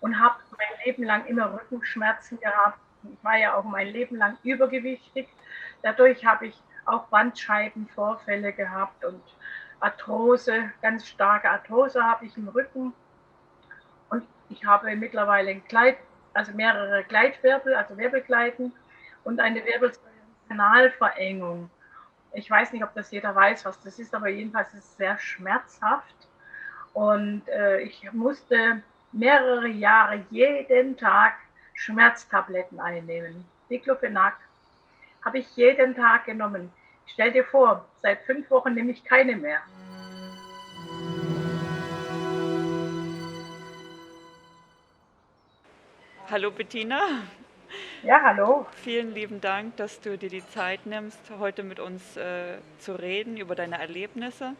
und habe mein Leben lang immer Rückenschmerzen gehabt. Ich war ja auch mein Leben lang übergewichtig. Dadurch habe ich auch Bandscheibenvorfälle gehabt und Arthrose, ganz starke Arthrose habe ich im Rücken. Und ich habe mittlerweile also mehrere Gleitwirbel, also Wirbelgleiten und eine Wirbelsäulenkanalverengung. Ich weiß nicht, ob das jeder weiß, was das ist, aber jedenfalls ist es sehr schmerzhaft. Und ich musste mehrere Jahre jeden Tag Schmerztabletten einnehmen. Diclofenac habe ich jeden Tag genommen. Stell dir vor, seit 5 Wochen nehme ich keine mehr. Hallo Bettina, Ja, hallo. vielen lieben Dank, dass du dir die Zeit nimmst, heute mit uns zu reden über deine Erlebnisse,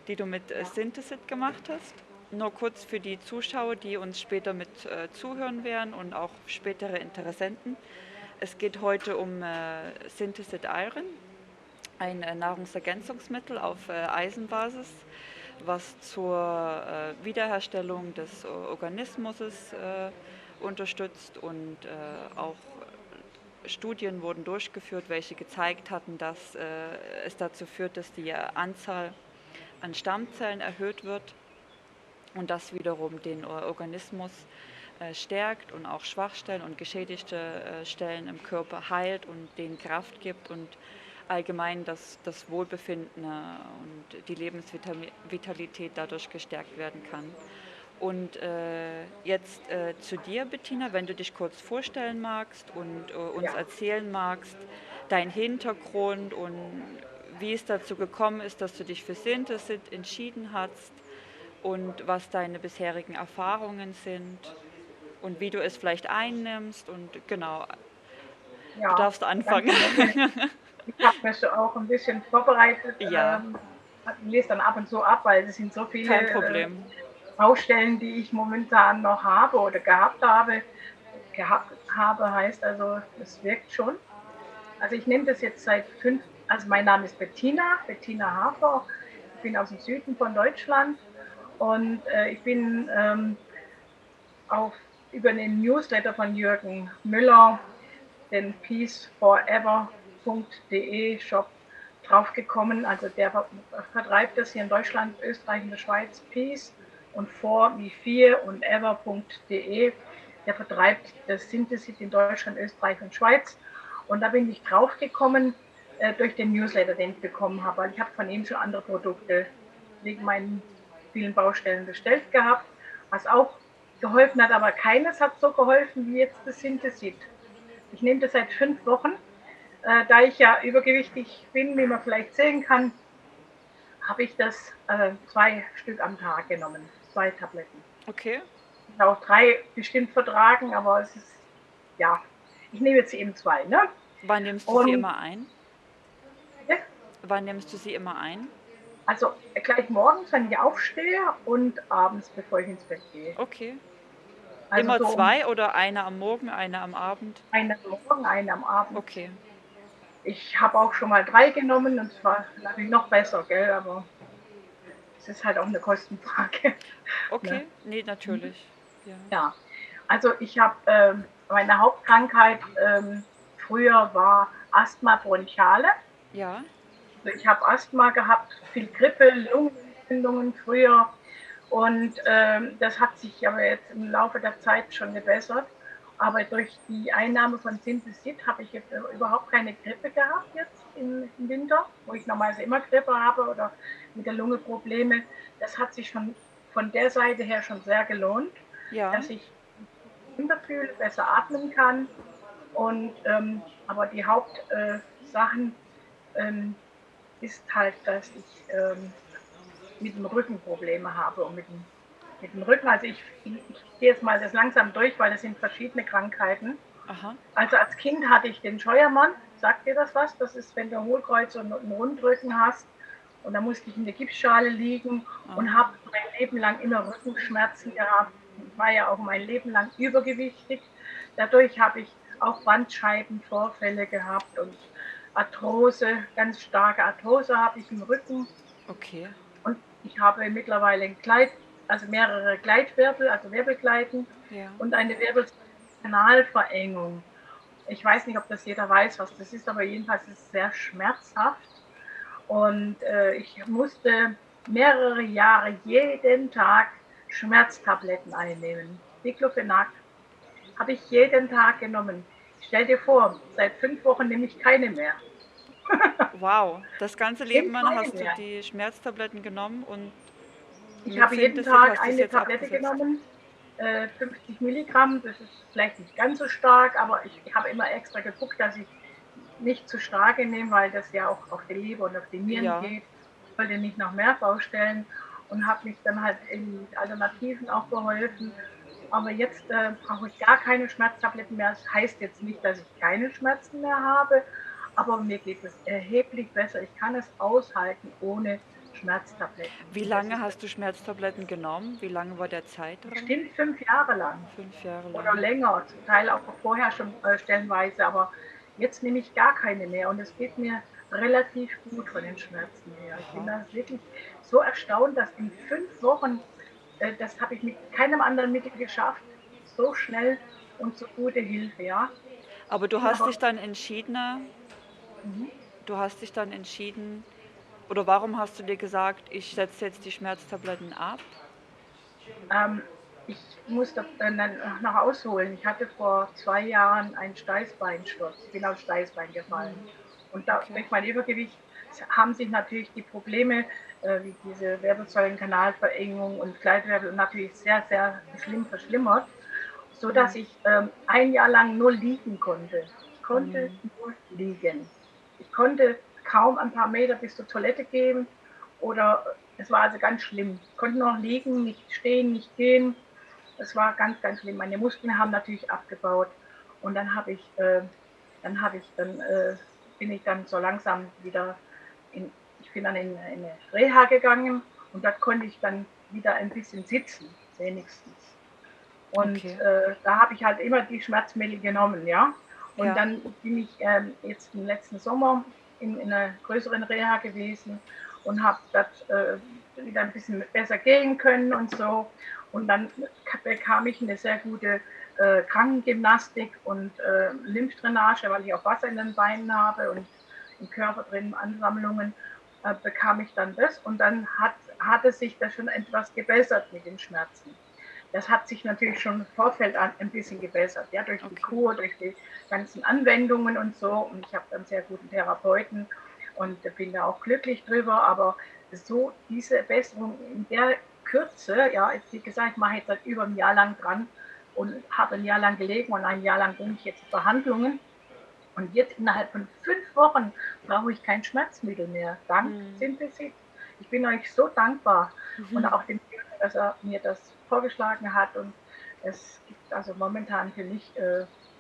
die du mit Ja, Synthesit gemacht hast. Nur kurz für die Zuschauer, die uns später mit zuhören werden und auch spätere Interessenten. Es geht heute um Synthesit Iron, ein Nahrungsergänzungsmittel auf Eisenbasis, was zur Wiederherstellung des Organismus unterstützt und auch Studien wurden durchgeführt, welche gezeigt hatten, dass es dazu führt, dass die Anzahl an Stammzellen erhöht wird und das wiederum den Organismus stärkt und auch Schwachstellen und geschädigte Stellen im Körper heilt und denen Kraft gibt und allgemein das Wohlbefinden und die Lebensvitalität dadurch gestärkt werden kann. Und jetzt zu dir, Bettina, wenn du dich kurz vorstellen magst und uns ja. erzählen magst, dein Hintergrund und wie es dazu gekommen ist, dass du dich für Synthesit entschieden hast und was deine bisherigen Erfahrungen sind und wie du es vielleicht einnimmst und genau, du Ja, darfst kein anfangen. Problem. Ich habe mich auch ein bisschen vorbereitet, Ja, lese dann ab und zu ab, weil es sind so viele kein Problem. Baustellen, die ich momentan noch habe oder gehabt habe. Gehabt habe heißt also, es wirkt schon. Also ich nehme das jetzt also mein Name ist Bettina Hafer. Ich bin aus dem Süden von Deutschland und ich bin auf, über den Newsletter von Jürgen Müller, den peaceforever.de Shop draufgekommen. Also der vertreibt das hier in Deutschland, Österreich und der Schweiz, Peace und for wie 4 und ever.de. Der vertreibt das Synthesit in Deutschland, Österreich und Schweiz. Und da bin ich draufgekommen durch den Newsletter, den ich bekommen habe, weil ich habe von ihm schon andere Produkte wegen meinen vielen Baustellen bestellt gehabt, was auch geholfen hat, aber keines hat so geholfen wie jetzt das Synthesit. Ich nehme das seit 5 Wochen. Da ich ja übergewichtig bin, wie man vielleicht sehen kann, habe ich das 2 Stück am Tag genommen, 2 Tabletten. Okay. Ich habe auch 3 bestimmt vertragen, aber es ist, ja, ich nehme jetzt eben 2. Ne? Wann nimmst du sie Und immer ein? ja, Wann nimmst du sie immer ein? also gleich morgens, wenn ich aufstehe und abends, bevor ich ins Bett gehe. Okay. Also Immer so um zwei oder eine am Morgen, eine am Abend? eine am Morgen, eine am Abend. Okay. Ich habe auch schon mal 3 genommen und es war natürlich noch besser, gell, aber es ist halt auch eine Kostenfrage. Ne? Okay, nee, natürlich. Ja. Ja, also ich habe meine Hauptkrankheit früher war Asthma bronchiale. Ja, Also ich habe Asthma gehabt, viel Grippe, Lungenentzündungen früher und das hat sich aber jetzt im Laufe der Zeit schon gebessert. Aber durch die Einnahme von Synthesit habe ich jetzt überhaupt keine Grippe gehabt jetzt im Winter, wo ich normalerweise immer Grippe habe oder mit der Lunge Probleme. Das hat sich schon von der Seite her schon sehr gelohnt, ja, dass ich gesünder fühle, besser atmen kann. Und aber die Hauptsachen ist halt, dass ich mit dem Rücken Probleme habe und mit dem Rücken. Also ich gehe jetzt mal das langsam durch, weil es sind verschiedene Krankheiten. aha, Also als Kind hatte ich den Scheuermann. Sagt dir das was? Das ist, wenn du Hohlkreuz und einen Rundrücken hast. Und da musste ich in der Gipsschale liegen und ah, habe mein Leben lang immer Rückenschmerzen gehabt. Ich war ja auch mein Leben lang übergewichtig. Dadurch habe ich auch Bandscheibenvorfälle gehabt und Arthrose, ganz starke Arthrose habe ich im Rücken. okay. Und ich habe mittlerweile also mehrere Gleitwirbel, also Wirbelgleiten Ja. und eine Wirbelsäulenkanalverengung. Ich weiß nicht, ob das jeder weiß, was das ist, aber jedenfalls ist es sehr schmerzhaft. Und ich musste mehrere Jahre jeden Tag Schmerztabletten einnehmen. Diclofenac habe ich jeden Tag genommen. Stell dir vor, seit 5 Wochen nehme ich keine mehr. Wow, das ganze Ich nehme Leben lang keine hast du mehr. die Schmerztabletten genommen und Ich mit habe jeden Sintesit Tag hast du es eine jetzt Tablette abgesetzt. genommen, 50 Milligramm. Das ist vielleicht nicht ganz so stark, aber ich habe immer extra geguckt, dass ich nicht zu starke nehme, weil das ja auch auf die Leber und auf die Nieren Ja, geht. Ich wollte nicht noch mehr vorstellen und habe mich dann halt in mit Alternativen auch geholfen. Aber jetzt brauche ich gar keine Schmerztabletten mehr. Das heißt jetzt nicht, dass ich keine Schmerzen mehr habe, aber mir geht es erheblich besser. Ich kann es aushalten ohne Schmerztabletten. wie Und das lange ist hast du Schmerztabletten genommen? Wie lange war der Zeitraum? bestimmt 5 Jahre lang 5 Jahre oder lang. länger, zum Teil auch vorher schon stellenweise, aber jetzt nehme ich gar keine mehr und es geht mir relativ gut von den Schmerzen her. Ich bin Aha. da wirklich so erstaunt, dass in 5 Wochen, das habe ich mit keinem anderen Mittel geschafft, so schnell und so gute Hilfe, ja. Aber Ich bin aber, mhm. du hast dich dann entschieden, oder warum hast du dir gesagt, ich setze jetzt die Schmerztabletten ab? Ähm, ich muss noch ausholen. Ich hatte vor 2 Jahren einen Steißbeinsturz. Ich bin aufs Steißbein gefallen. Und da, Okay. durch mein Übergewicht haben sich natürlich die Probleme wie diese Wirbelsäulenkanalverengung und Gleitwirbel natürlich sehr, sehr schlimm verschlimmert, sodass ich ein Jahr lang nur liegen konnte. Ich konnte Hm. nur liegen. Ich konnte kaum ein paar Meter bis zur Toilette gehen oder es war also ganz schlimm. Ich konnte noch liegen, nicht stehen, nicht gehen. Es war ganz, ganz schlimm. Meine Muskeln haben natürlich abgebaut. Und dann bin ich dann so langsam wieder ich bin dann in eine Reha gegangen und dort konnte ich dann wieder ein bisschen sitzen, wenigstens. Und Okay. da habe ich halt immer die Schmerzmittel genommen, ja. Und Ja. dann bin ich jetzt im letzten Sommer in einer größeren Reha gewesen und habe dort wieder ein bisschen besser gehen können und so. Und dann bekam ich eine sehr gute Krankengymnastik und Lymphdrainage, weil ich auch Wasser in den Beinen habe und im Körper drin Ansammlungen, bekam ich dann das. Und dann hat es sich da schon etwas gebessert mit den Schmerzen. Das hat sich natürlich schon im Vorfeld ein bisschen gebessert, ja, durch die Okay. Kur, durch die ganzen Anwendungen und so. Und ich habe dann sehr guten Therapeuten und bin da auch glücklich drüber. Aber so diese Besserung in der Kürze, ja, wie gesagt, ich mache jetzt seit über einem Jahr lang dran und habe ein Jahr lang gelegen und ein Jahr lang bin ich jetzt in Behandlungen. Und jetzt innerhalb von 5 Wochen brauche ich kein Schmerzmittel mehr. Dank Hm. Synthesit. Ich bin euch so dankbar und Mhm. auch dem, dass er mir das vorgeschlagen hat. Und es gibt also momentan für mich,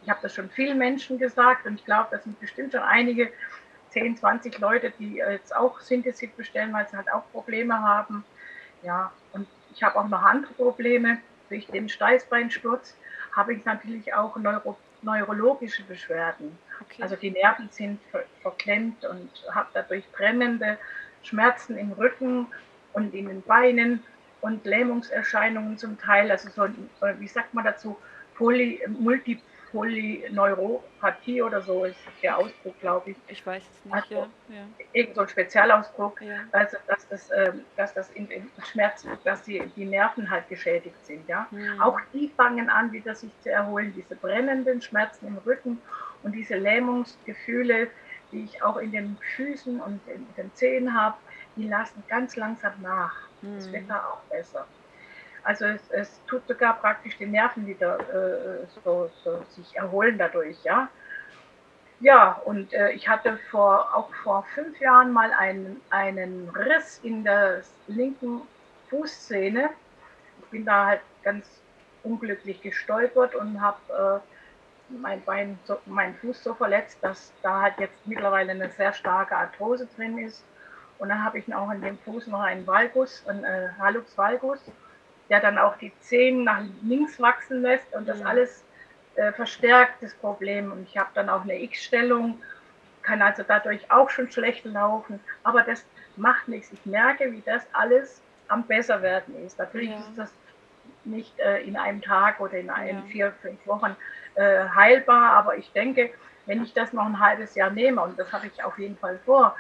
ich habe das schon vielen Menschen gesagt und ich glaube, das sind bestimmt schon einige, 10, 20 Leute, die jetzt auch Synthesit bestellen, weil sie halt auch Probleme haben. Ja, und ich habe auch noch andere Probleme. Durch den Steißbeinsturz habe ich natürlich auch neurologische Beschwerden. Okay. Also die Nerven sind verklemmt und habe dadurch brennende Schmerzen im Rücken und in den Beinen und Lähmungserscheinungen zum Teil. Also so, wie sagt man dazu, Multipolyneuropathie oder so ist der Okay. Ausdruck, glaube ich. Ich weiß es nicht, Also ja. Ja. irgend so ein Spezialausdruck, Ja. also dass das in Schmerz, dass die Nerven halt geschädigt sind, ja. Auch Hm. die fangen an, wieder sich zu erholen, diese brennenden Schmerzen im Rücken und diese Lähmungsgefühle, die ich auch in den Füßen und in den Zehen habe, die lassen ganz langsam nach. Es wird Hm. da auch besser. Also es tut sogar praktisch die Nerven wieder so sich erholen dadurch, ja. Ja, und ich hatte auch vor 5 Jahren mal einen Riss in der linken Fußzähne. Ich bin da halt ganz unglücklich gestolpert und habe meinen Fuß so verletzt, dass da halt jetzt mittlerweile eine sehr starke Arthrose drin ist. Und dann habe ich auch in dem Fuß noch einen Valgus, einen Hallux valgus, der dann auch die Zehen nach links wachsen lässt und das Hm. alles verstärkt das Problem. Und ich habe dann auch eine X-Stellung, kann also dadurch auch schon schlecht laufen. Aber das macht nichts. Ich merke, wie das alles am besser werden ist. Natürlich Ja. ist das nicht in einem Tag oder in Ja. 4, 5 Wochen heilbar, aber ich denke, wenn ich das noch ein halbes Jahr nehme, und das habe ich auf jeden Fall vor,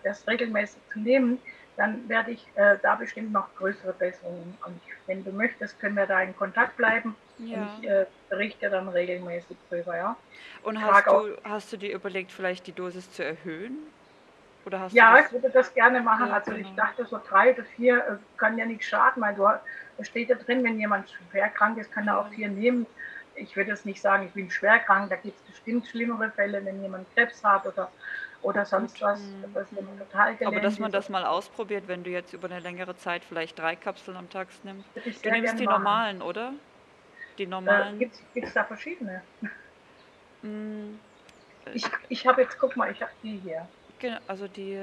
das regelmäßig zu nehmen, dann werde ich da bestimmt noch größere Besserungen. Und wenn du möchtest, können wir da in Kontakt bleiben und Ja. ich berichte dann regelmäßig drüber, ja. Und Ich trage auch, hast du dir überlegt, vielleicht die Dosis zu erhöhen? Oder hast du ja, das? ich würde das gerne machen. Ja, Also ich genau. dachte, so 3 oder 4 kann ja nicht schaden, weil da steht ja drin, wenn jemand schwer krank ist, kann er Ja. auch 4 nehmen. Ich würde jetzt nicht sagen, ich bin schwer krank, da gibt es bestimmt schlimmere Fälle, wenn jemand Krebs hat oder sonst Gut. was, Mhm. dass jemand Mhm. total Aber dass gelähmt man ist. das mal ausprobiert, wenn du jetzt über eine längere Zeit vielleicht 3 Kapseln am Tag nimmst. Würde ich Du sehr nimmst gerne die machen. normalen, oder? Die normalen. Gibt's da verschiedene? Mm, Ich habe jetzt, guck mal, ich habe die hier. also die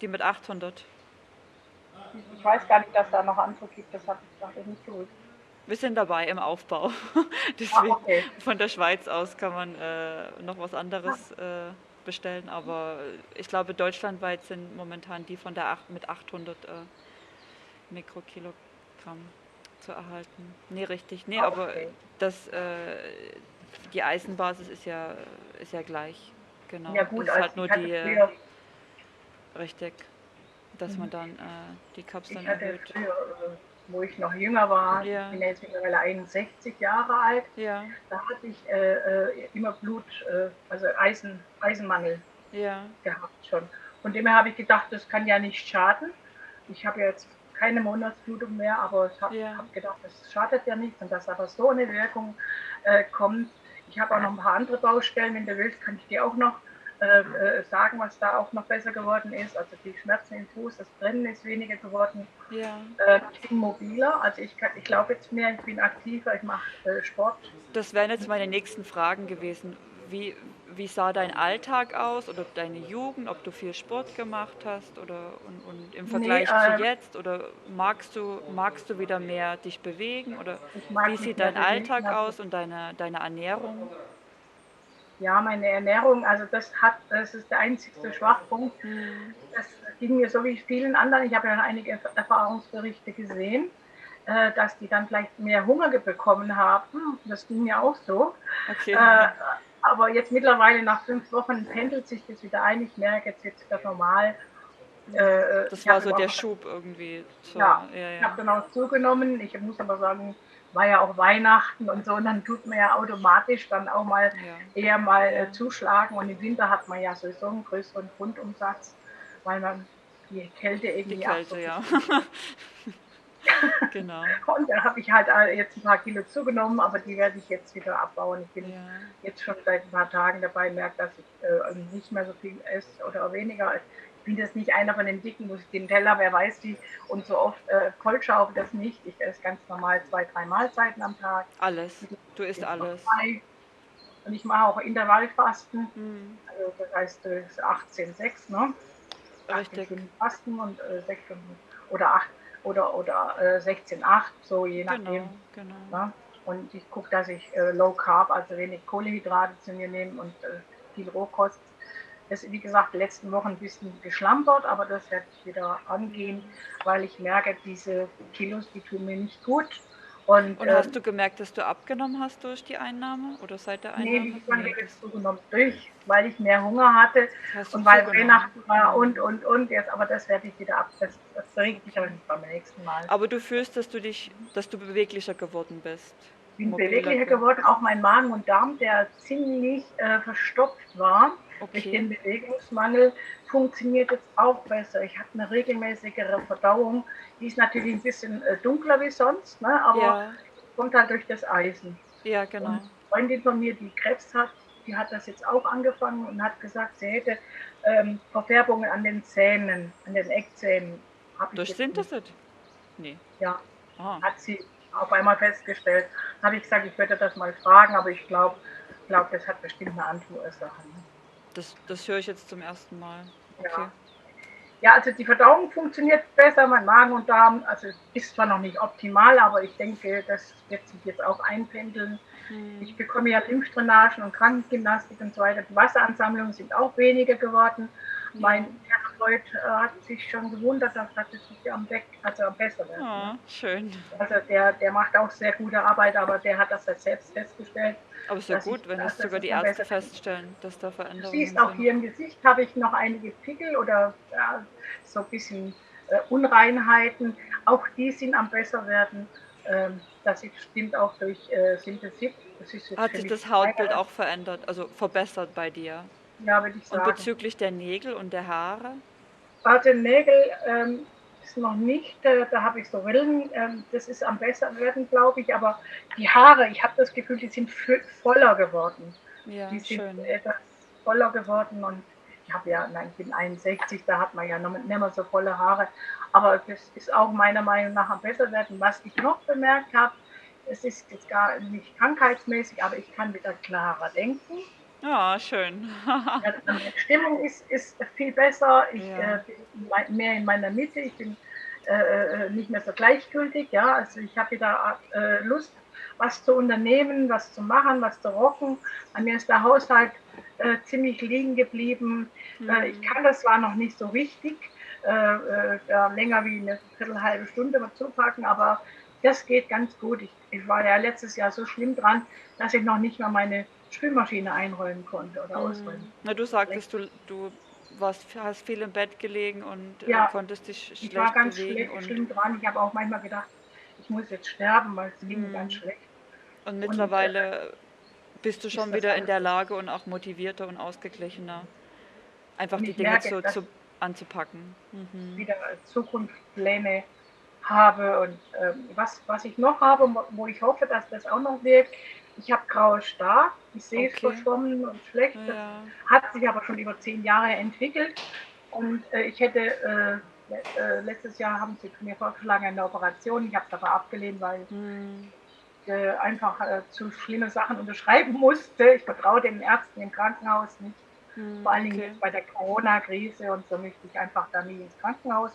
mit 800. Ich weiß gar nicht, dass da noch andere gibt, das habe ich nicht gewusst. Wir sind dabei im Aufbau. Ah, Deswegen okay. von der Schweiz aus kann man noch was Ah, anderes bestellen. Aber ich glaube, deutschlandweit sind momentan die von der mit 800 Mikrokilogramm zu erhalten. Nee, richtig. Nee, aber okay. das, die Eisenbasis ist ja gleich. Ja Genau. Es gut, ist als halt nur ich hatte die, früher, richtig, dass man mhm. dann die Ich Kapseln hatte erhöht. früher, wo ich noch jünger war, ich Ja, bin jetzt mittlerweile 61 Jahre alt, ja, da hatte ich immer Blut, also Eisenmangel ja, gehabt schon. Von dem her habe ich gedacht, das kann ja nicht schaden. Ich habe jetzt keine Monatsblutung mehr, aber ich habe ja. gedacht, das schadet ja nichts und dass aber so eine Wirkung kommt. Ich habe auch noch ein paar andere Baustellen, wenn du willst, kann ich dir auch noch sagen, was da auch noch besser geworden ist. Also die Schmerzen im Fuß, das Brennen ist weniger geworden. Ja, Ich bin mobiler, also ich laufe jetzt mehr, ich bin aktiver, ich mache Sport. das wären jetzt meine nächsten Fragen gewesen. Wie, wie sah dein Alltag aus oder deine Jugend, ob du viel Sport gemacht hast und im Nee, Vergleich zu jetzt oder magst du wieder mehr dich bewegen oder ich wie mag mich sieht mehr dein bewegen. Alltag Also aus und deine Ernährung? ja, meine Ernährung, also das ist der einzigste Schwachpunkt. Hm, Das ging mir so wie vielen anderen. Ich habe ja einige Erfahrungsberichte gesehen, dass die dann vielleicht mehr Hunger bekommen haben. Das ging mir auch so. okay, Äh, aber jetzt mittlerweile nach 5 Wochen pendelt sich das wieder ein. Ich merke, jetzt wird es wieder normal. ja. Das Ich war habe so aber der auch, Schub irgendwie ja, ja, ich ja, habe dann auch zugenommen. Ich muss aber sagen, war ja auch Weihnachten und so, und dann tut man ja automatisch dann auch mal ja, eher mal ja. zuschlagen. Und im Winter hat man ja sowieso einen größeren Grundumsatz, weil man die Kälte Die irgendwie Kälte, ja. absorbiert. Genau. Und da habe ich halt jetzt ein paar Kilo zugenommen, aber die werde ich jetzt wieder abbauen. Ich bin Ja, jetzt schon seit ein paar Tagen dabei, merke, dass ich nicht mehr so viel esse oder weniger. Ich bin jetzt nicht einer von den Dicken, wo ich den Teller, wer weiß wie, und so oft vollschaufel das nicht. Ich esse ganz normal 2, 3 Mahlzeiten am Tag. alles. Mittlerweile Du isst jetzt noch alles. 2. Und ich mache auch Intervallfasten. Hm, Also das heißt 18,6, ne? 18 richtig. Stunden Fasten und 6 Stunden oder 8 oder 16,8, so je nachdem. Genau, genau. Ne? Und ich gucke, dass ich Low Carb, also wenig Kohlenhydrate zu mir nehme und viel Rohkost. Das ist, wie gesagt, die letzten Wochen ein bisschen geschlampert, aber das werde ich wieder Ja. angehen, weil ich merke, diese Kilos, die tun mir nicht gut. Und Und hast du gemerkt, dass du abgenommen hast durch die Einnahme oder seit der nee, wie Einnahme? gesagt, Nee, wird das jetzt zugenommen durch, weil ich mehr Hunger hatte hast du und weil zugenommen. Weihnachten war Hm. und jetzt, aber das werde ich wieder ab. Das berichte ich aber Okay. nicht beim nächsten Mal. Aber du fühlst, dass du beweglicher geworden bist. Bin Mobiler. beweglicher geworden, auch mein Magen und Darm, der ziemlich verstopft war durch Okay. den Bewegungsmangel, funktioniert jetzt auch besser. Ich habe eine regelmäßigere Verdauung. Die ist natürlich ein bisschen dunkler wie sonst, ne, aber Ja, kommt halt durch das Eisen. ja, Und genau. eine Freundin von mir, die Krebs hat, die hat das jetzt auch angefangen und hat gesagt, sie hätte Verfärbungen an den Zähnen, an den Eckzähnen. Habe ich Durch jetzt nicht. Synthesit? Nee. Ja, Ah, hat sie auf einmal festgestellt. Habe ich gesagt, ich werde das mal fragen, aber ich glaube, das hat bestimmt eine andere Ursache. Ne? das höre ich jetzt zum ersten Mal. Okay. Ja. Ja, also die Verdauung funktioniert besser, mein Magen und Darm, also ist zwar noch nicht optimal, aber ich denke, das wird sich jetzt auch einpendeln. Hm. Ich bekomme ja Lymphdrainagen und Krankengymnastik und so weiter. Die Wasseransammlungen sind auch weniger geworden. Ja. Mein Therapeut hat sich schon gewundert, dass es sich am besser werden. Ne? Oh, schön. Also der macht auch sehr gute Arbeit, aber der hat das jetzt selbst festgestellt, Aber ist ja gut, wenn es dass sogar es die dann Ärzte besser wird. feststellen, dass da Du siehst Veränderungen auch sind. hier im Gesicht habe ich noch einige Pickel oder ja, so ein bisschen Unreinheiten. Auch die sind am besser werden. Das stimmt auch durch Synthesit. Das ist jetzt Hat für sich mich das Hautbild keine, auch verändert, also verbessert bei dir? ja, würde ich Und sagen. bezüglich der Nägel und der Haare? Warte, Nägel ist noch nicht, da habe ich so Rillen, das ist am besser werden, glaube ich, aber die Haare, ich habe das Gefühl, die sind voller geworden. Die Ja, sind schön. etwas voller geworden und ich habe ja, nein, ich bin 61, da hat man ja noch nicht mehr so volle Haare, aber das ist auch meiner Meinung nach am besser werden. Was ich noch bemerkt habe, es ist jetzt gar nicht krankheitsmäßig, aber ich kann wieder klarer denken. Ja, schön. Ja, meine Stimmung ist viel besser. Ich Ja. bin mehr in meiner Mitte. Ich bin nicht mehr so gleichgültig. Ja, also ich habe wieder Lust, was zu unternehmen, was zu machen, was zu rocken. Bei mir ist der Haushalt ziemlich liegen geblieben. Ich Mhm. kann das zwar noch nicht so richtig, ja, länger wie eine halbe Stunde mal zupacken, aber das geht ganz gut. Ich war ja letztes Jahr so schlimm dran, dass ich noch nicht mal meine Spülmaschine einräumen konnte oder ausräumen. Mhm. Na, du Schlecht. sagtest, du hast viel im Bett gelegen und Ja, konntest dich ich war schlecht ganz bewegen schlimm dran. Ich habe auch manchmal gedacht, ich muss jetzt sterben, weil es ging mir ganz mhm. schlecht. Und Und mittlerweile bist du ist schon das wieder in alles der gut. Lage und auch motivierter und ausgeglichener, einfach Und die ich Dinge merke, dass anzupacken. ich Mhm. wieder Zukunftspläne habe. Und was ich noch habe, wo ich hoffe, dass das auch noch wirkt, ich habe graue Star. Ich sehe es Okay. verschwommen und schlecht. Das Ja. hat sich aber schon über 10 Jahre entwickelt. Und ich hätte, letztes Jahr haben sie mir vorgeschlagen, eine Operation. Ich habe es aber abgelehnt, weil Mhm. ich einfach zu schlimme Sachen unterschreiben musste. Ich vertraue den Ärzten im Krankenhaus nicht. Vor Mhm. allen Dingen Okay. jetzt bei der Corona-Krise und so möchte ich einfach da nie ins Krankenhaus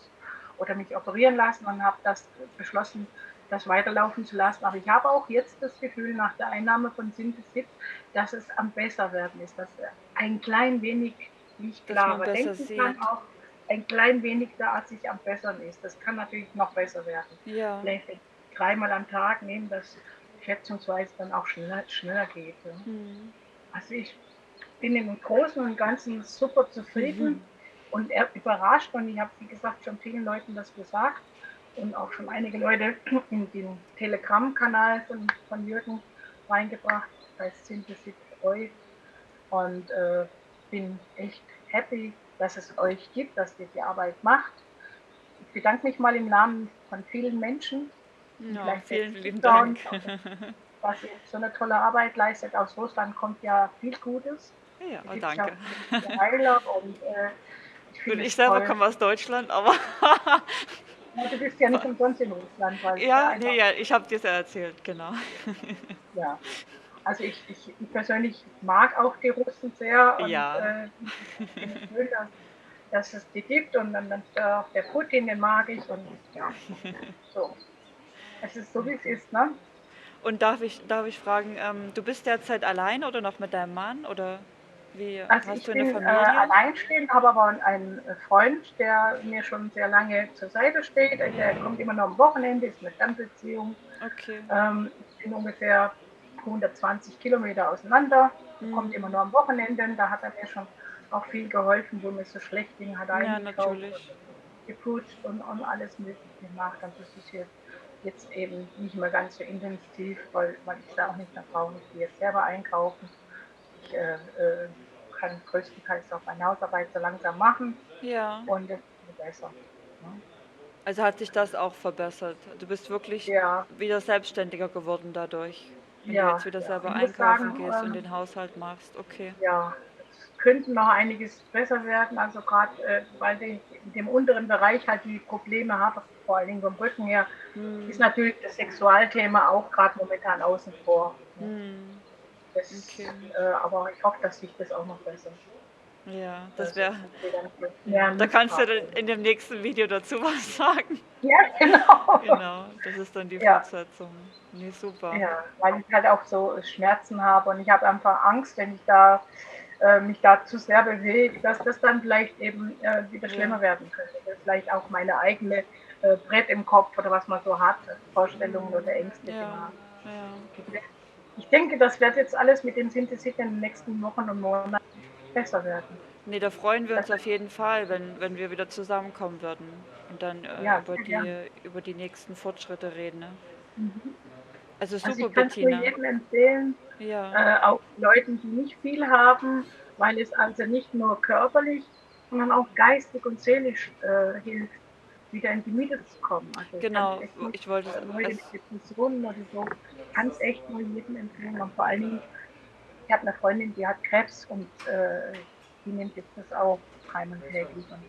oder mich operieren lassen und habe das beschlossen, das weiterlaufen zu lassen. Aber ich habe auch jetzt das Gefühl nach der Einnahme von Synthesit, dass es am besser werden ist, dass er ein klein wenig Dass man lichtklarer besser denken kann, sieht. auch ein klein wenig da sich am bessern ist. Das kann natürlich noch besser werden. Ja. Vielleicht dreimal am Tag nehmen, das schätzungsweise dann auch schneller geht. Ja. Mhm. Also ich bin im Großen und Ganzen super zufrieden und überrascht. Und ich habe, wie gesagt, schon vielen Leuten das gesagt und auch schon einige Leute in den Telegram-Kanal von Jürgen reingebracht. Das heißt Synthesit Treu. Und bin echt happy, dass es euch gibt, dass ihr die Arbeit macht. Ich bedanke mich mal im Namen von vielen Menschen, die Ja, vielleicht vielen jetzt lieben Dank. zuschauen, dass ihr so eine tolle Arbeit leistet. Aus Russland kommt ja viel Gutes. Ja, Da oh, gibt es ja danke. auch viele Heiler und ich Gut, finde ich es selber toll. komme aus Deutschland, aber Ja, du bist ja nicht umsonst in Russland, weil es ja ja, nee, einfach, ja, ich habe dir's ja erzählt, genau. ja. Also ich persönlich mag auch die Russen sehr und Ja. finde es schön, dass es die gibt und dann auch der Putin, den mag ich und ja, so. Es ist so, wie es ist, ne? Und darf ich fragen, du bist derzeit allein oder noch mit deinem Mann oder wie Also hast du ich eine bin Familie? alleinstehend, habe aber einen Freund, der mir schon sehr lange zur Seite steht. Der kommt immer nur am Wochenende, ist eine Fernbeziehung. Okay. Ich bin ungefähr 120 Kilometer auseinander, kommt immer Mhm. nur am Wochenende. Da hat er mir schon auch viel geholfen, wo mir so schlecht ging, hat er Ja, eingekauft natürlich. und geputzt und alles Mögliche gemacht. Und das ist jetzt eben nicht mehr ganz so intensiv, weil ich da auch nicht mehr brauche. Ich gehe jetzt selber einkaufen. Ich kann größtenteils auch meine Hausarbeit so langsam machen Ja. und es wird besser. Ne? Also hat sich das auch verbessert. Du bist wirklich Ja, wieder selbstständiger geworden dadurch, wenn du ja, jetzt wieder ja. selber Ich muss einkaufen sagen, gehst und den Haushalt machst. Okay. ja, es könnten noch einiges besser werden. Also gerade, weil ich in dem unteren Bereich halt die Probleme habe, vor allen Dingen vom Rücken her, ist Hm. natürlich das Sexualthema auch gerade momentan außen vor. Ne? Hm. Okay. Aber ich hoffe, dass sich das auch noch bessert. Ja, das Dass wäre. wir dann mehr Ja, da kannst du Lust dann haben. in dem nächsten Video dazu was sagen. Ja, genau. Genau, das ist dann die Ja, Fortsetzung. Nee, super. ja, weil ich halt auch so Schmerzen habe und ich habe einfach Angst, wenn ich da mich da zu sehr bewegt, dass das dann vielleicht eben wieder Ja. schlimmer werden könnte. Das ist vielleicht auch meine eigene Brett im Kopf oder was man so hat, Vorstellungen oder Ängste, die man Ja. hat. Ja. Ich denke, das wird jetzt alles mit den Synthesitern in den nächsten Wochen und Monaten besser werden. Nee, da freuen wir Das, uns auf jeden Fall, wenn wir wieder zusammenkommen würden und dann ja, sehr gern. über die nächsten Fortschritte reden. Ne? Mhm. Also Also super, ich kann es nur Bettina. jedem empfehlen, Ja, auch Leuten, die nicht viel haben, weil es also nicht nur körperlich, sondern auch geistig und seelisch hilft, wieder in die Mitte zu kommen. Also ich kann es genau. echt nur Ich wollte Leute es. mit Depressionen oder so, kann es echt nur jedem empfehlen. Und vor allen Dingen, ich habe eine Freundin, die hat Krebs und die nimmt jetzt das auch dreimal täglich. Und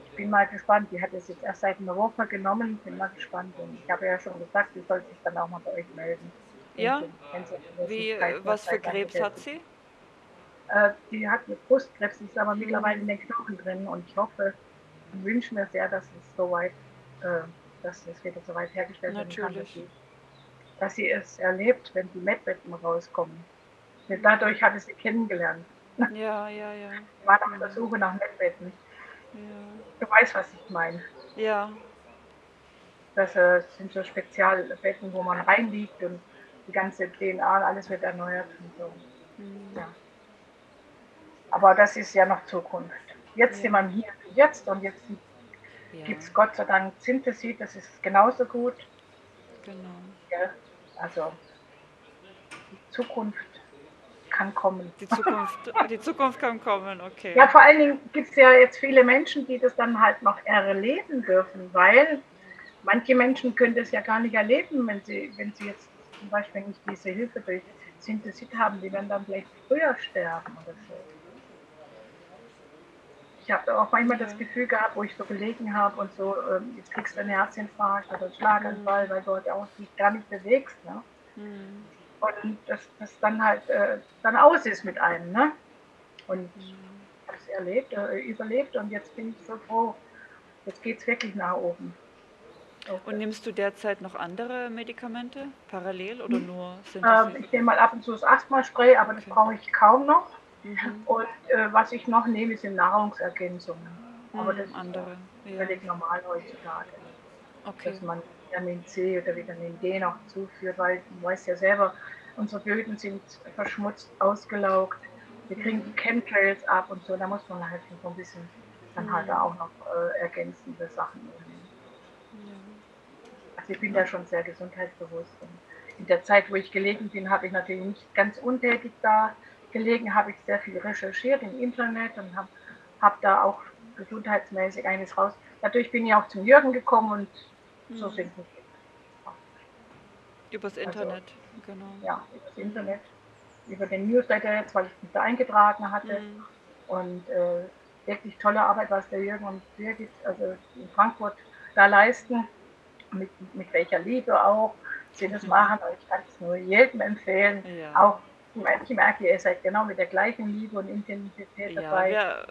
ich bin mal gespannt. Die hat es jetzt erst seit einer Woche genommen. Bin mal gespannt. Und ich habe ja schon gesagt, sie soll sich dann auch mal bei euch melden, Ja, wenn sie eine wie, Möglichkeit hat, was für weil danke Krebs der hat sie? die hat eine Brustkrebs, die ist aber mittlerweile in Hm, den Knochen drin und ich hoffe und wünsche mir sehr, äh, dass es wieder so weit hergestellt werden kann, natürlich. dass sie es erlebt, wenn die Medbetten rauskommen. Denn dadurch hat es sie kennengelernt. Ja, ja, ja. Sie war auf der Hm, Suche nach Medbetten. ja. Du weißt, was ich meine. Ja, Das sind so Spezialbetten, wo man reinliegt und die ganze DNA, alles wird erneuert und so. Ja. Aber das ist ja noch Zukunft. Jetzt ja, sind wir im Hier und Jetzt und jetzt ja, gibt es Gott sei Dank Synthesie, das ist genauso gut. genau. Ja. Also die Zukunft kann kommen. Die Zukunft kann kommen, okay. Ja, vor allen Dingen gibt es ja jetzt viele Menschen, die das dann halt noch erleben dürfen, weil manche Menschen können das ja gar nicht erleben, wenn sie jetzt zum Beispiel nicht diese Hilfe durch Synthesie haben, die werden dann vielleicht früher sterben oder so. Ich habe auch manchmal Ja. das Gefühl gehabt, wo ich so gelegen habe und so, jetzt kriegst du einen Herzinfarkt oder einen Schlaganfall, weil du halt auch dich gar nicht bewegst. Ne? Hm, Und das dann halt dann aus ist mit einem. Ne? Und ich habe es überlebt und jetzt bin ich so froh. Jetzt geht es wirklich nach oben. und Okay. nimmst du derzeit noch andere Medikamente parallel oder nur Synthesis? Ich nehme mal ab und zu das Asthma-Spray, aber das Okay. brauche ich kaum noch. Mhm. Und was ich noch nehme, sind Nahrungsergänzungen. Aber das ist ja Andere. Ja. völlig normal heutzutage, Okay. dass man Vitamin C oder Vitamin D noch zuführt, weil du weißt ja selber, unsere Böden sind verschmutzt, ausgelaugt. Wir kriegen die Chemtrails ab und so, da muss man halt so ein bisschen dann halt Hm. auch noch ergänzende Sachen nehmen. Ja. Also ich bin da schon sehr gesundheitsbewusst. Und in der Zeit, wo ich gelegen bin, habe ich natürlich nicht ganz untätig da gelegen, habe ich sehr viel recherchiert im Internet und hab da auch gesundheitsmäßig eines raus. Dadurch bin ich auch zum Jürgen gekommen und so Hm. sind wir. Übers Also Internet, genau. ja, über das Hm. Internet, über den Newsletter jetzt, weil ich mich da eingetragen hatte. Hm. Und wirklich tolle Arbeit, was der Jürgen und Birgit also in Frankfurt da leisten. Mit welcher Liebe auch sie das machen. Und ich kann es nur jedem empfehlen. Ja. Auch ich merke, ihr seid genau mit der gleichen Liebe und Intensität Ja, dabei.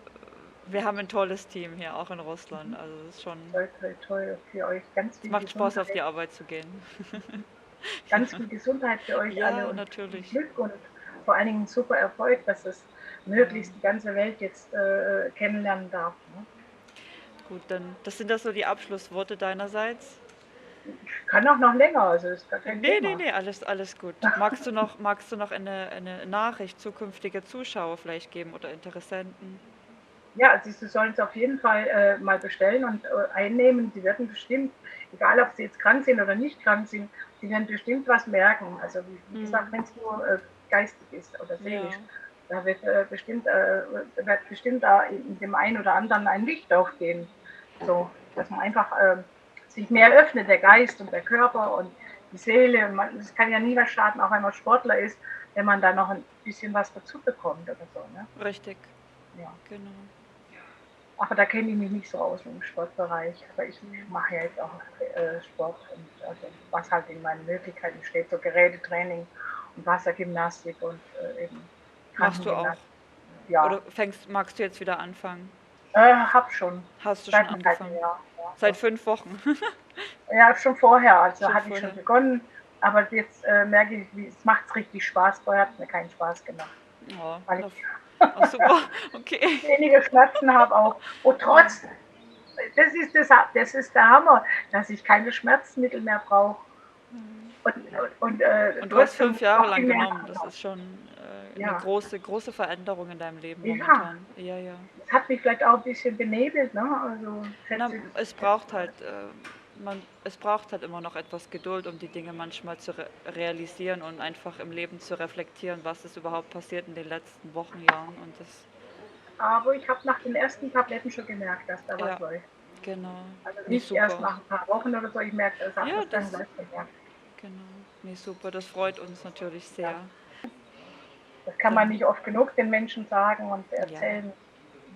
wir haben ein tolles Team hier, auch in Russland. Also es ist schon. Toll, toll, toll für euch. Es macht Spaß, auf die Arbeit zu gehen. Ganz viel Gesundheit für euch alle Ja, und viel natürlich. Glück und vor allen Dingen super Erfolg, dass es Ja. möglichst die ganze Welt jetzt kennenlernen darf. Ne? Gut, dann das sind das so die Abschlussworte deinerseits. Kann auch noch länger, also ist gar kein Nee, nee, Thema. nee, alles gut. Magst du noch eine Nachricht zukünftige Zuschauer vielleicht geben oder Interessenten? Ja, also Sie sollen es auf jeden Fall mal bestellen und einnehmen. Sie werden bestimmt, egal ob Sie jetzt krank sind oder nicht krank sind, Sie werden bestimmt was merken. Also wie gesagt, Hm. wenn es nur geistig ist oder Ja, seelisch, da wird bestimmt da in dem einen oder anderen ein Licht aufgehen. So, dass man einfach sich mehr öffnet, der Geist und der Körper und die Seele. Und es kann ja nie was schaden, auch wenn man Sportler ist, wenn man da noch ein bisschen was dazu bekommt oder so. Ne? richtig, Ja. genau. Aber da kenne ich mich nicht so aus im Sportbereich. Aber ich Hm. mache ja jetzt auch Sport und also was halt in meinen Möglichkeiten steht, so Gerätetraining und Wassergymnastik und eben Machst du auch? Krankengymnastik. Ja, Oder magst du jetzt wieder anfangen? hab schon Hast du schon seit einem halben angefangen? Jahr. Ja, Seit doch. 5 Wochen? Ja, schon vorher, also Schon hatte ich schon vorher? begonnen. Aber jetzt merke ich, es macht richtig Spaß. Vorher hat es mir keinen Spaß gemacht. Oh, Weil na, ich Oh, super, okay. Weniger Schmerzen habe auch. Und Ja. trotz, das ist der Hammer, dass ich keine Schmerzmittel mehr brauche. Mhm. Und Und du hast trotzdem 5 Jahre noch viel lang mehr genommen. Das Krankenhaus. ist schon, 'ne Ja, große Veränderung in deinem Leben ja, momentan. Ja, ja. das hat mich vielleicht auch ein bisschen benebelt, ne? Also Na, schätze ich es jetzt braucht mal. halt, es braucht halt immer noch etwas Geduld, um die Dinge manchmal zu realisieren und einfach im Leben zu reflektieren, was ist überhaupt passiert in den letzten Wochen, Jahren und das Aber ich habe nach den ersten Tabletten schon gemerkt, dass da was ja, läuft. genau. Also Ne, nicht erst super. nach ein paar Wochen oder so, ich merke, das habe Ja, das dann das gleich gemerkt. genau. Ne, super, das freut uns natürlich Ja, sehr. das kann man Dann nicht oft genug den Menschen sagen und ja, erzählen,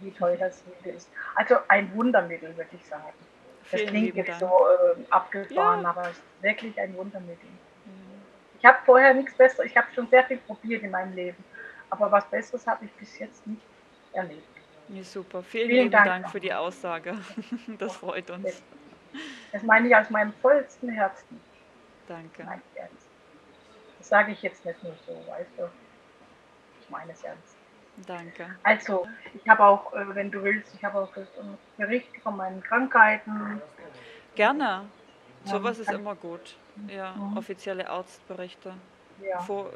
wie toll das Mittel ist. Also ein Wundermittel, würde ich sagen. Das vielen klingt lieben jetzt so Dank. abgefahren, Ja, aber es ist wirklich ein Wundermittel. ja. Ich habe vorher nichts Besseres, ich habe schon sehr viel probiert in meinem Leben, aber was Besseres habe ich bis jetzt nicht erlebt. Ne, super. Vielen Vielen lieben Dank Dank für die nochmal. Aussage. Das freut Das, uns. das meine ich aus meinem vollsten Herzen. Danke. Mein Ernst. Das sage ich jetzt nicht nur so, weißt du. Ich meine es ernst. Danke. Also, ich habe auch, wenn du willst, ich habe auch Berichte von meinen Krankheiten. Gerne. Sowas ist Kann immer gut. Ja, mhm, offizielle Arztberichte. ja. Vor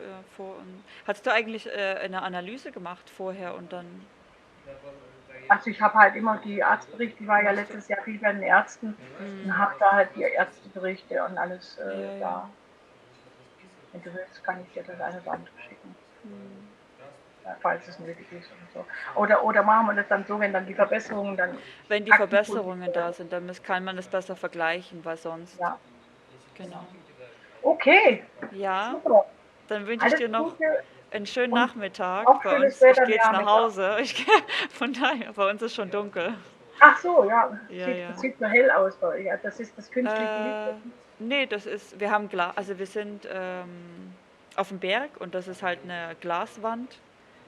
und hast du eigentlich, 'ne Analyse gemacht vorher und dann Also ich habe halt immer die Arztberichte, ich war ja machst du letztes Jahr viel bei den Ärzten und mhm. habe da halt die Ärzteberichte und alles Ja, ja. da. Wenn du willst, kann ich dir das eine oder andere schicken, Mhm. falls es nötig ist oder so. Oder machen wir das dann so, wenn dann die Verbesserungen dann Wenn die aktenkundig Verbesserungen da werden. sind, dann kann man das besser vergleichen, weil sonst Ja, genau. genau. Okay, Ja, super. dann wünsche ich Alles dir noch Gute einen schönen und Nachmittag. auch Bei schönes uns ich Wetter gehe im jetzt nach Nachmittag. Hause. Von daher, bei uns ist schon dunkel. Ach so, ja, Ja, das ja. sieht so hell aus bei euch. Ja, das ist das künstliche Licht. Äh, ne, das ist wir haben Gla also wir sind, auf dem Berg und das ist halt eine Glaswand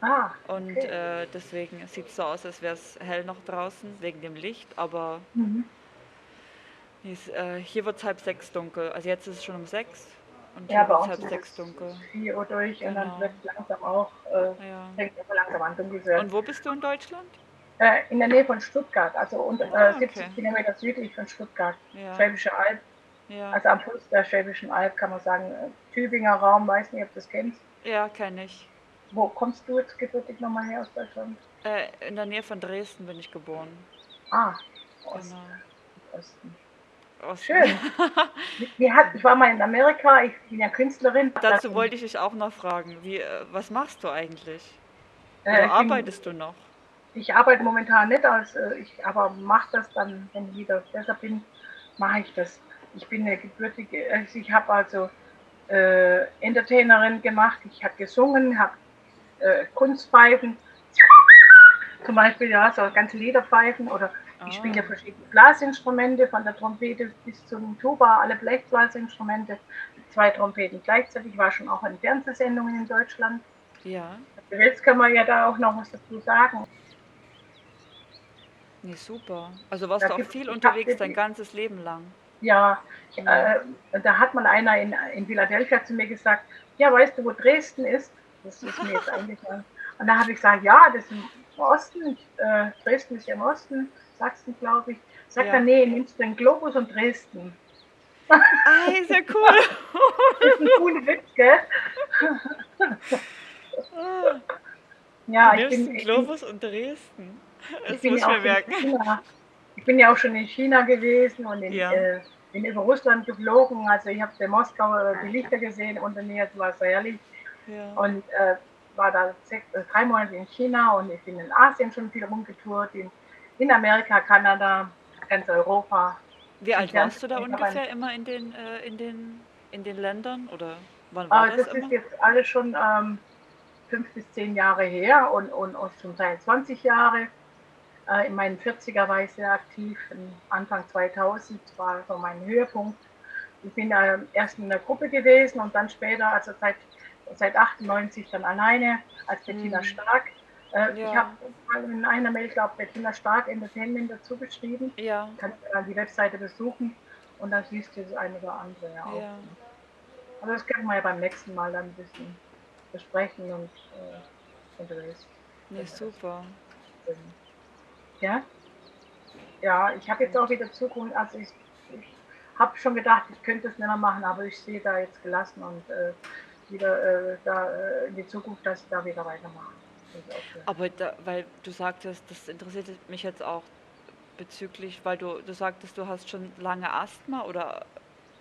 Ah, und, okay. deswegen sieht es so aus, als wäre es hell noch draußen wegen dem Licht, aber Mhm. hier wird's 5:30 dunkel. Also jetzt ist es schon um 6 und Ja, hier bei wird's uns halb ist sechs es dunkel. 4 Uhr durch und dann Genau, wird es langsam auch, ja. fängt es langsam an, dunkel zu werden. Und wo bist du in Deutschland? In der Nähe von Stuttgart, also Ah, okay. 70 Kilometer südlich von Stuttgart, Ja, Schwäbische Alb, ja. also am Fuß der Schwäbischen Alb kann man sagen, Tübinger Raum, weiß nicht, ob du das kennst. Ja, kenne ich. Wo kommst du jetzt gebürtig nochmal her aus Deutschland? In der Nähe von Dresden bin ich geboren. Ah, Ost, Genau. Osten. Osten. Schön. Ich war mal in Amerika, ich bin ja Künstlerin. Dazu wollte ich dich auch noch fragen, was machst du eigentlich? Oder Ich bin arbeitest du noch? Ich arbeite momentan nicht aber mache das dann, wenn ich wieder besser bin, mache ich das. Ich bin eine gebürtige, ich habe also Entertainerin gemacht, ich habe gesungen, habe Kunstpfeifen, zum Beispiel ja, so ganze Lederpfeifen oder ich Ah, spiele verschiedene Blasinstrumente, von der Trompete bis zum Tuba, alle Blechblasinstrumente, zwei Trompeten gleichzeitig. Ich war schon auch in Fernsehsendungen in Deutschland. ja. Jetzt können wir ja da auch noch was dazu sagen. Nee, super. Also warst Da du auch gibt, viel ich unterwegs habe dein ganzes Leben lang. Ja, Ja. da hat mal einer in Philadelphia zu mir gesagt, ja, weißt du, wo Dresden ist? Das ist mir jetzt eingefallen. Und da habe ich gesagt, ja, das ist im Osten, Dresden ist ja im Osten, Sachsen, glaube ich. Sagt er, Ja. nee, nimmst du den Globus und Dresden. Ah, ist ja cool. Das ist ein cooler Witz, gell? Ah, du Ja, nimmst den Globus und Dresden. ich Das bin muss ich ja mir auch schon in merken. China. Ich bin ja auch schon in China gewesen und Ja, bin über Russland geflogen. Also ich habe in Moskau die Lichter gesehen und in der Nähe war sehr herrlich. ja. Und war da 3 Monate in China und ich bin in Asien schon viel rumgetourt, in Amerika, Kanada, ganz Europa, Wie im alt Fernsehen. warst du da ungefähr immer in den Ländern? Oder wann war das Das ist immer? jetzt alles schon 5 bis 10 Jahre her und zum Teil 20 Jahre. In meinen 40er war ich sehr aktiv, Anfang 2000 war so mein Höhepunkt. Ich bin erst in der Gruppe gewesen und dann später, also seit 98 dann alleine als Bettina Hm. Stark. Ich habe Ja, in einer Mail, glaube ich, Bettina Stark Entertainment dazu geschrieben. ja, Kannst du dann die Webseite besuchen und dann siehst du das eine oder andere ja auch. ja. Aber das können wir ja beim nächsten Mal dann ein bisschen besprechen und der Rest. Nee, super. Ja, ja, ich habe jetzt auch wieder Zukunft, also ich habe schon gedacht, ich könnte es nicht mehr machen, aber ich sehe da jetzt gelassen und wieder in die Zukunft, dass ich da wieder weitermache. Das ist auch schön. Aber da, weil du sagtest, das interessiert mich jetzt auch bezüglich, weil du sagtest, du hast schon lange Asthma oder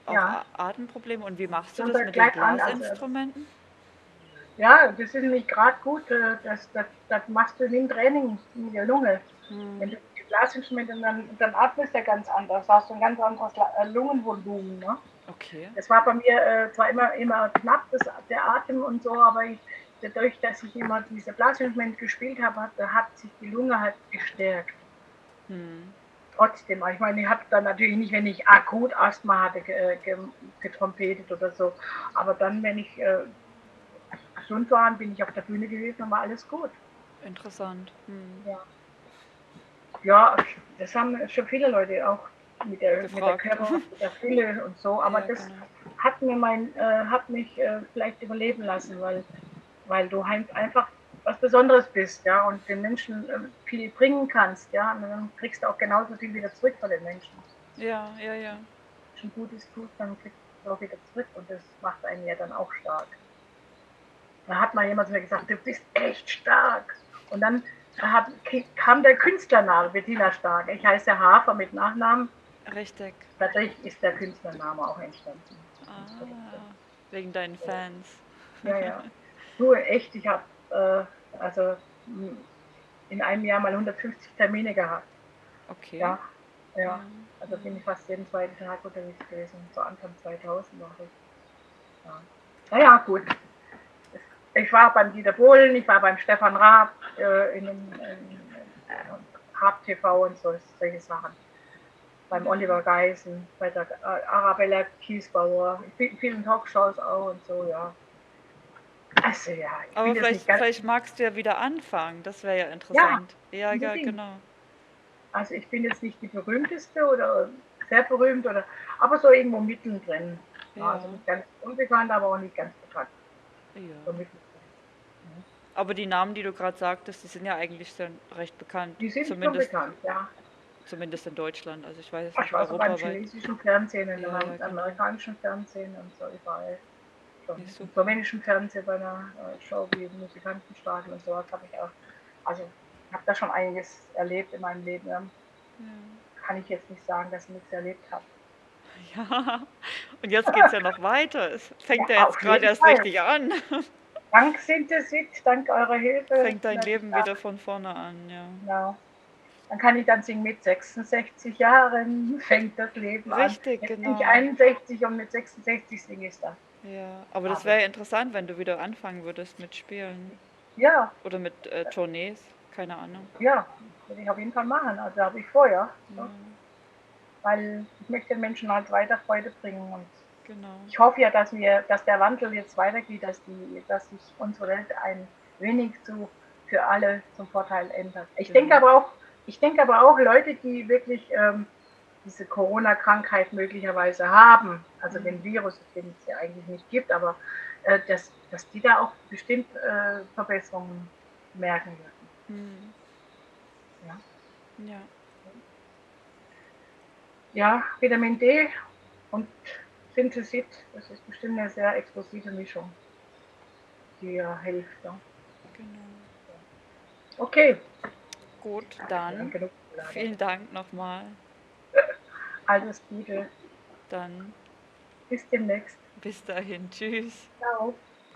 auch Ja, Atemprobleme. Und wie machst du schon das seit mit den klein an, also Blasinstrumenten? ja, das ist nämlich gerade gut, das machst du wie ein Training mit der Lunge. Wenn Hm, du die Blasinstrumente, dann atmest du ja ganz anders, hast du ein ganz anderes Lungenvolumen. Ne? okay. Das war bei mir zwar immer knapp, der Atem und so, aber dadurch, dass ich immer diese Blasinstrumente gespielt habe, hat sich die Lunge halt gestärkt. Hm, Trotzdem, ich meine, ich habe dann natürlich nicht, wenn ich akut Asthma hatte, getrompetet oder so, aber dann, wenn ich gesund war, bin ich auf der Bühne gewesen und war alles gut. interessant. Hm. Ja. Ja, das haben schon viele Leute auch mit der Gefragt. Körper, mit der Fülle und so, aber Ja, das genau. hat mich vielleicht überleben lassen, weil du halt einfach was Besonderes bist, ja, und den Menschen viel bringen kannst, ja, und dann kriegst du auch genauso viel wieder zurück von den Menschen. Ja, ja, ja. Wenn du Gutes tust, dann kriegst du es auch wieder zurück und das macht einen ja dann auch stark. Da hat mal jemand zu mir gesagt, du bist echt stark. Und dann kam der Künstlername Bettina Stark. Ich heiße Hafer mit Nachnamen. Richtig. Dadurch ist der Künstlername auch entstanden. Ah, wegen deinen Fans. Ja, ja. Du, echt, ich habe also in einem Jahr mal 150 Termine gehabt. Okay. Ja, ja. Ja, Also bin ja. ich fast jeden zweiten Tag unterwegs gewesen. So Anfang 2000 war ich. Ja. Naja, gut. Ich war beim Dieter Bohlen, ich war beim Stefan Raab in Raab TV und solche Sachen. Beim Ja. Oliver Geisen, bei der Arabella Kiesbauer, in vielen Talkshows auch und so, ja. Also ja, ich Aber bin jetzt nicht ganz. vielleicht magst du ja wieder anfangen. Das wäre ja Ja, interessant. Ja, ja, unbedingt. genau. Also ich bin jetzt nicht die berühmteste oder sehr berühmt oder aber so irgendwo mittendrin. Ja, also Ja, nicht ganz unbekannt, aber auch nicht ganz bekannt. ja. So mittendrin. Ja. Aber die Namen, die du gerade sagtest, die sind ja eigentlich schon recht bekannt. Die sind schon Zumindest, bekannt, ja. zumindest in Deutschland. Also ich weiß es Ich nicht war so beim europaweit. chinesischen Fernsehen, im Ja, ja, genau. amerikanischen Fernsehen und so überall Nee, schon. Im super. slowenischen Fernsehen bei einer Show wie Musikantenstadel und sowas habe ich auch. Also ich habe da schon einiges erlebt in meinem Leben. Ja. Ja. Kann ich jetzt nicht sagen, dass ich nichts erlebt habe. Ja. Und jetzt geht's ja noch weiter. Es Ja, fängt ja jetzt auf gerade jeden erst Fall. richtig an. Dank Synthesit, dank eurer Hilfe Fängt dein werde ich Leben da. wieder von vorne an, ja. Genau. Dann kann ich dann singen, mit 66 Jahren fängt das Leben an. Richtig, Jetzt bin ich genau. 61 und mit 66 singe ich dann. Ja, aber das Aber wäre ja interessant, wenn du wieder anfangen würdest mit Spielen. ja, Oder mit Tournees. Keine Ahnung. ja, würde ich auf jeden Fall machen. Also habe ich vor, ja. Ja, So. Weil ich möchte den Menschen halt weiter Freude bringen. Und genau. ich hoffe ja, dass der Wandel jetzt weitergeht, dass sich unsere Welt ein wenig für alle zum Vorteil ändert. Ja. Ich denke aber auch Leute, die wirklich diese Corona-Krankheit möglicherweise haben, also Hm. den Virus, den es ja eigentlich nicht gibt, aber dass die da auch bestimmt Verbesserungen merken werden. Hm. Ja. Ja. Ja, Vitamin D und Synthesit, das ist bestimmt eine sehr explosive Mischung, die ja hilft. Ja. Genau. Okay, Gut, lang dann genug gelabert. vielen Dank nochmal. Alles Gute, Dann bis demnächst. bis dahin. Tschüss. Ciao.